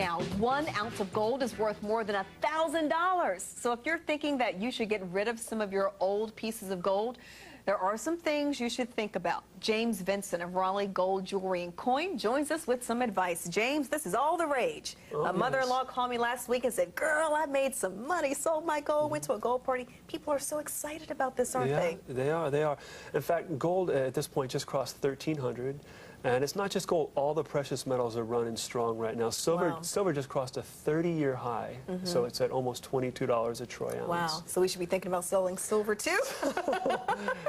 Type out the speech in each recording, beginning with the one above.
now, 1 ounce of gold is worth more than $1,000. So if you're thinking that you should get rid of some of your old pieces of gold, there are some things you should think about. James Vincent of Raleigh Gold Jewelry and Coin joins us with some advice. James, this is all the rage. A mother-in-law called me last week and said, girl, I made some money, sold my gold, went to a gold party. People are so excited about this, aren't they? They are. In fact, gold at this point just crossed 1,300. And it's not just gold. All the precious metals are running strong right now. Silver just crossed a 30-year high, so it's at almost $22 a troy ounce. Wow. So we should be thinking about selling silver too?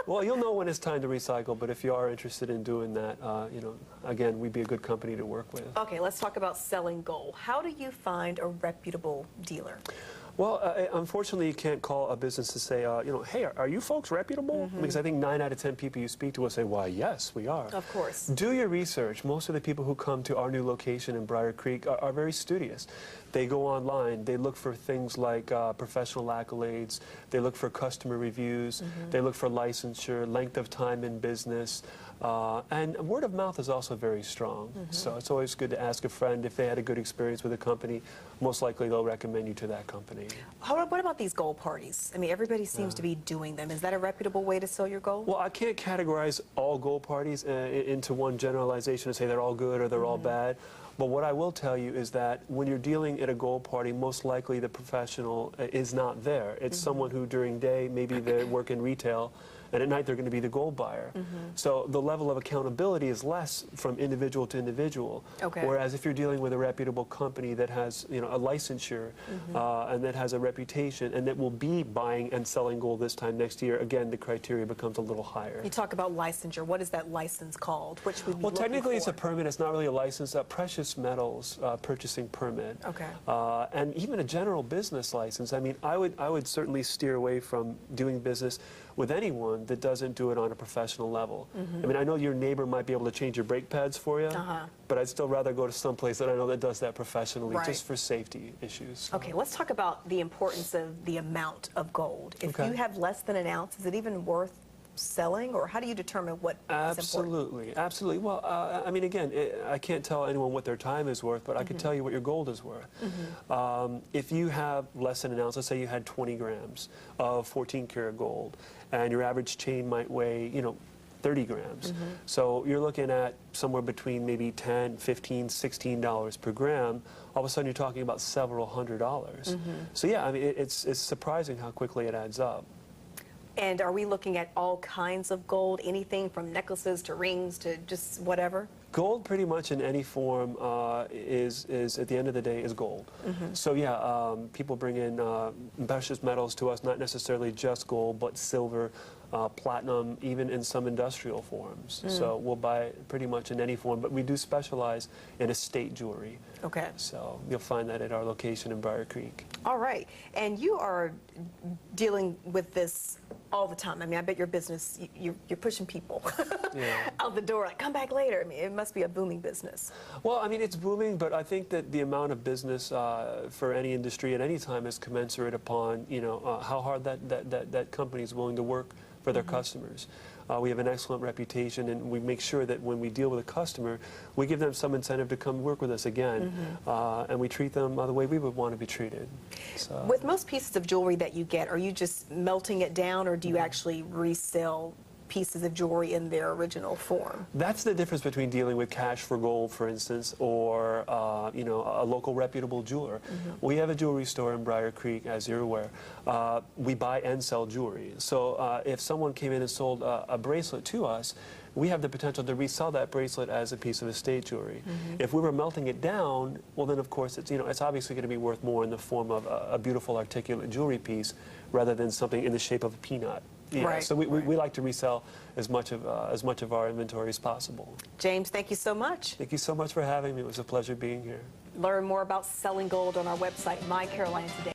Well, you'll know when it's time to recycle, but if you are interested in doing that, you know, again, we'd be a good company to work with. Okay, let's talk about selling gold. How do you find a reputable dealer? Well, unfortunately, you can't call a business to say, you know, hey, are you folks reputable? Because I think 9 out of 10 people you speak to will say, why, yes, we are. Of course. Do your research. Most of the people who come to our new location in Briar Creek are very studious. They go online. They look for things like professional accolades. They look for customer reviews. They look for licensure, length of time in business. And word of mouth is also very strong. So it's always good to ask a friend if they had a good experience with a company. Most likely they'll recommend you to that company. What about these gold parties? I mean, everybody seems to be doing them. Is that a reputable way to sell your gold? Well, I can't categorize all gold parties into one generalization and say they're all good or they're all bad. But what I will tell you is that when you're dealing at a gold party, most likely the professional is not there. It's someone who during day, maybe they work in retail, and at night they're going to be the gold buyer. So the level of accountability is less from individual to individual. Whereas if you're dealing with a reputable company that has, you know, a licensure and that has a reputation and that will be buying and selling gold this time next year, again, the criteria becomes a little higher. You talk about licensure. What is that license called? Which would be well, technically it's a permit. It's not really a license. Precious metals purchasing permit. And even a general business license. I mean, I would certainly steer away from doing business with anyone that doesn't do it on a professional level. I mean, I know your neighbor might be able to change your brake pads for you, but I'd still rather go to some place that I know that does that professionally, just for safety issues. Okay, let's talk about the importance of the amount of gold. If you have less than an ounce, is it even worth selling, or how do you determine what is important? Absolutely. Well, I mean, again, I can't tell anyone what their time is worth, but I can tell you what your gold is worth. If you have less than an ounce, let's say you had 20 grams of 14-karat gold, and your average chain might weigh, you know, 30 grams. So you're looking at somewhere between maybe $10, $15, $16 per gram. All of a sudden you're talking about several $100s. So yeah, I mean, it's surprising how quickly it adds up. And are we looking at all kinds of gold, anything from necklaces to rings to just whatever? Gold, pretty much in any form, is at the end of the day, is gold. So yeah, people bring in precious metals to us, not necessarily just gold, but silver, platinum, even in some industrial forms. So we'll buy pretty much in any form, but we do specialize in estate jewelry. So you'll find that at our location in Briar Creek. All right. And you are dealing with this all the time. I mean, I bet your business, you're pushing people out the door, like, come back later. I mean, it must be a booming business. Well, I mean, it's booming, but I think that the amount of business for any industry at any time is commensurate upon, you know, how hard that company is willing to work for their customers. We have an excellent reputation, and we make sure that when we deal with a customer, we give them some incentive to come work with us again, and we treat them the way we would want to be treated. So. With most pieces of jewelry that you get, are you just melting it down, or do you actually resell pieces of jewelry in their original form? That's the difference between dealing with cash for gold, for instance, or you know, a local reputable jeweler. We have a jewelry store in Briar Creek, as you're aware. We buy and sell jewelry. So if someone came in and sold a bracelet to us, we have the potential to resell that bracelet as a piece of estate jewelry. If we were melting it down, well then of course it's, you know, it's obviously going to be worth more in the form of a beautiful articulate jewelry piece rather than something in the shape of a peanut. So we like to resell as much of our inventory as possible. James, thank you so much. Thank you so much for having me. It was a pleasure being here. Learn more about selling gold on our website, My Carolina Today.